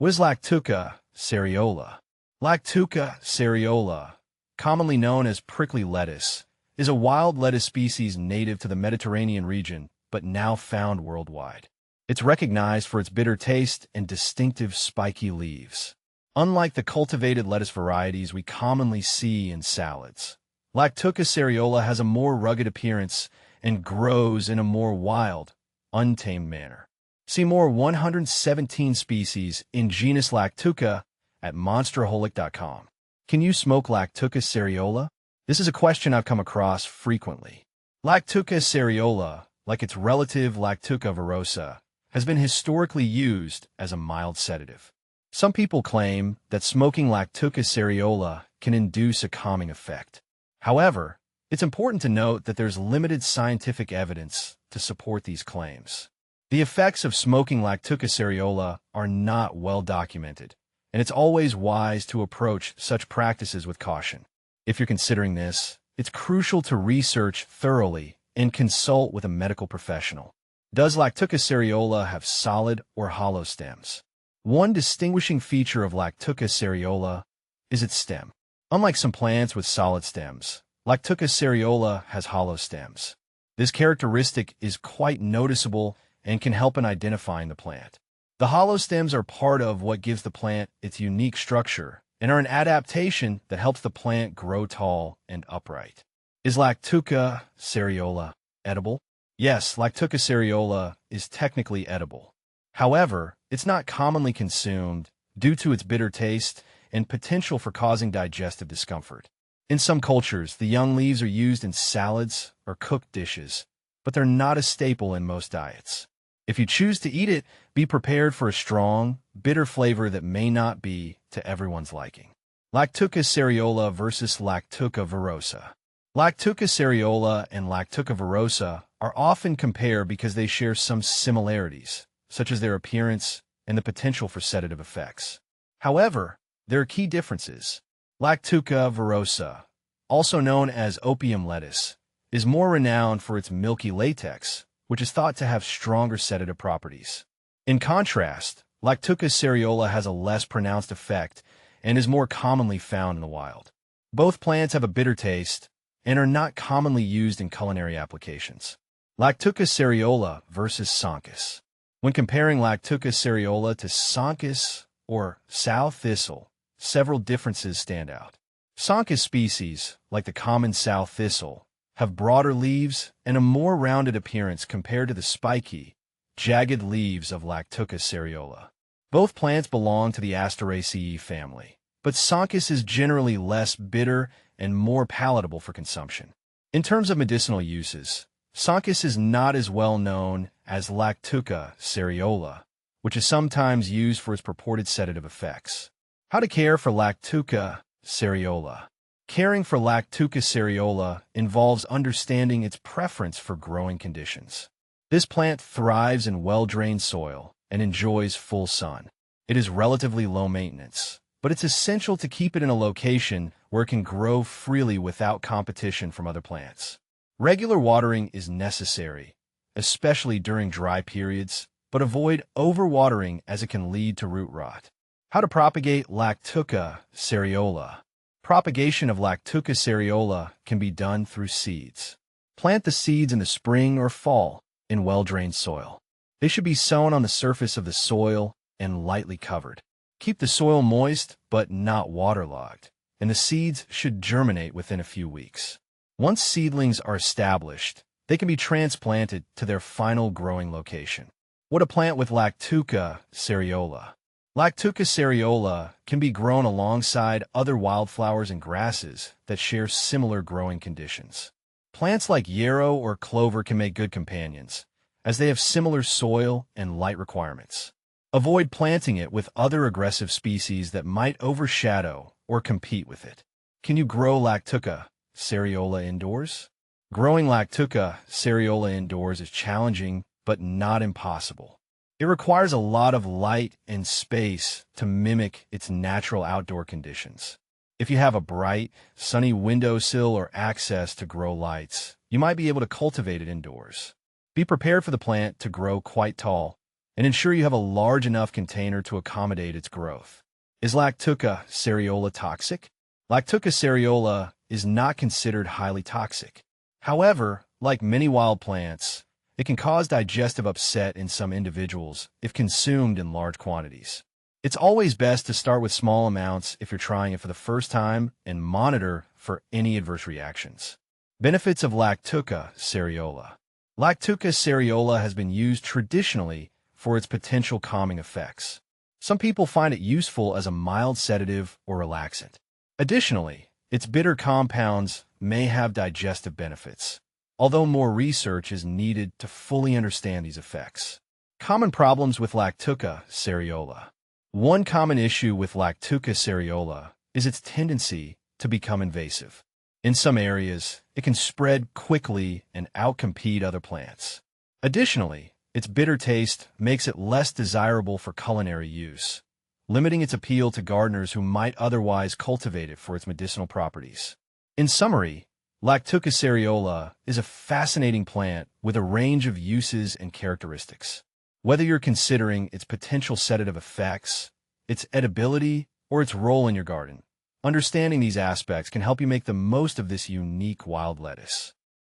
What is Lactuca serriola? Lactuca serriola, commonly known as prickly lettuce, is a wild lettuce species native to the Mediterranean region, but now found worldwide. It's recognized for its bitter taste and distinctive spiky leaves. Unlike the cultivated lettuce varieties we commonly see in salads, Lactuca serriola has a more rugged appearance and grows in a more wild, untamed manner. See more 117 species in genus Lactuca at monsterholic.com. Can you smoke Lactuca serriola? This is a question I've come across frequently. Lactuca serriola, like its relative Lactuca virosa, has been historically used as a mild sedative. Some people claim that smoking Lactuca serriola can induce a calming effect. However, it's important to note that there's limited scientific evidence to support these claims. The effects of smoking Lactuca serriola are not well documented, and it's always wise to approach such practices with caution. If you're considering this, it's crucial to research thoroughly and consult with a medical professional. Does Lactuca serriola have solid or hollow stems? One distinguishing feature of Lactuca serriola is its stem. Unlike some plants with solid stems, Lactuca serriola has hollow stems. This characteristic is quite noticeable and can help in identifying the plant. The hollow stems are part of what gives the plant its unique structure and are an adaptation that helps the plant grow tall and upright. Is Lactuca serriola edible? Yes, Lactuca serriola is technically edible. However, it's not commonly consumed due to its bitter taste and potential for causing digestive discomfort. In some cultures, the young leaves are used in salads or cooked dishes, but they're not a staple in most diets. If you choose to eat it, be prepared for a strong, bitter flavor that may not be to everyone's liking. Lactuca serriola versus Lactuca virosa. Lactuca serriola and Lactuca virosa are often compared because they share some similarities, such as their appearance and the potential for sedative effects. However, there are key differences. Lactuca virosa, also known as opium lettuce, is more renowned for its milky latex, which is thought to have stronger sedative properties. In contrast, Lactuca serriola has a less pronounced effect and is more commonly found in the wild. Both plants have a bitter taste and are not commonly used in culinary applications. Lactuca serriola versus Sonchus. When comparing Lactuca serriola to Sonchus or sow thistle, several differences stand out. Sonchus species, like the common sow thistle, have broader leaves and a more rounded appearance compared to the spiky, jagged leaves of Lactuca serriola. Both plants belong to the Asteraceae family, but Sonchus is generally less bitter and more palatable for consumption. In terms of medicinal uses, Sonchus is not as well known as Lactuca serriola, which is sometimes used for its purported sedative effects. How to care for Lactuca serriola. Caring for Lactuca serriola involves understanding its preference for growing conditions. This plant thrives in well-drained soil and enjoys full sun. It is relatively low maintenance, but it's essential to keep it in a location where it can grow freely without competition from other plants. Regular watering is necessary, especially during dry periods, but avoid overwatering as it can lead to root rot. How to propagate Lactuca serriola. Propagation of Lactuca serriola can be done through seeds. Plant the seeds in the spring or fall in well-drained soil. They should be sown on the surface of the soil and lightly covered. Keep the soil moist but not waterlogged, and the seeds should germinate within a few weeks. Once seedlings are established, they can be transplanted to their final growing location. What to plant with Lactuca serriola. Lactuca serriola can be grown alongside other wildflowers and grasses that share similar growing conditions. Plants like yarrow or clover can make good companions, as they have similar soil and light requirements. Avoid planting it with other aggressive species that might overshadow or compete with it. Can you grow Lactuca serriola indoors? Growing Lactuca serriola indoors is challenging, but not impossible. It requires a lot of light and space to mimic its natural outdoor conditions. If you have a bright, sunny windowsill or access to grow lights, you might be able to cultivate it indoors. Be prepared for the plant to grow quite tall and ensure you have a large enough container to accommodate its growth. Is Lactuca serriola toxic? Lactuca serriola is not considered highly toxic. However, like many wild plants, it can cause digestive upset in some individuals if consumed in large quantities. It's always best to start with small amounts if you're trying it for the first time and monitor for any adverse reactions. Benefits of Lactuca serriola. Lactuca serriola has been used traditionally for its potential calming effects. Some people find it useful as a mild sedative or relaxant. Additionally, its bitter compounds may have digestive benefits, although more research is needed to fully understand these effects. Common problems with Lactuca serriola. One common issue with Lactuca serriola is its tendency to become invasive. In some areas, it can spread quickly and outcompete other plants. Additionally, its bitter taste makes it less desirable for culinary use, limiting its appeal to gardeners who might otherwise cultivate it for its medicinal properties. In summary, Lactuca serriola is a fascinating plant with a range of uses and characteristics. Whether you're considering its potential sedative effects, its edibility, or its role in your garden, understanding these aspects can help you make the most of this unique wild lettuce.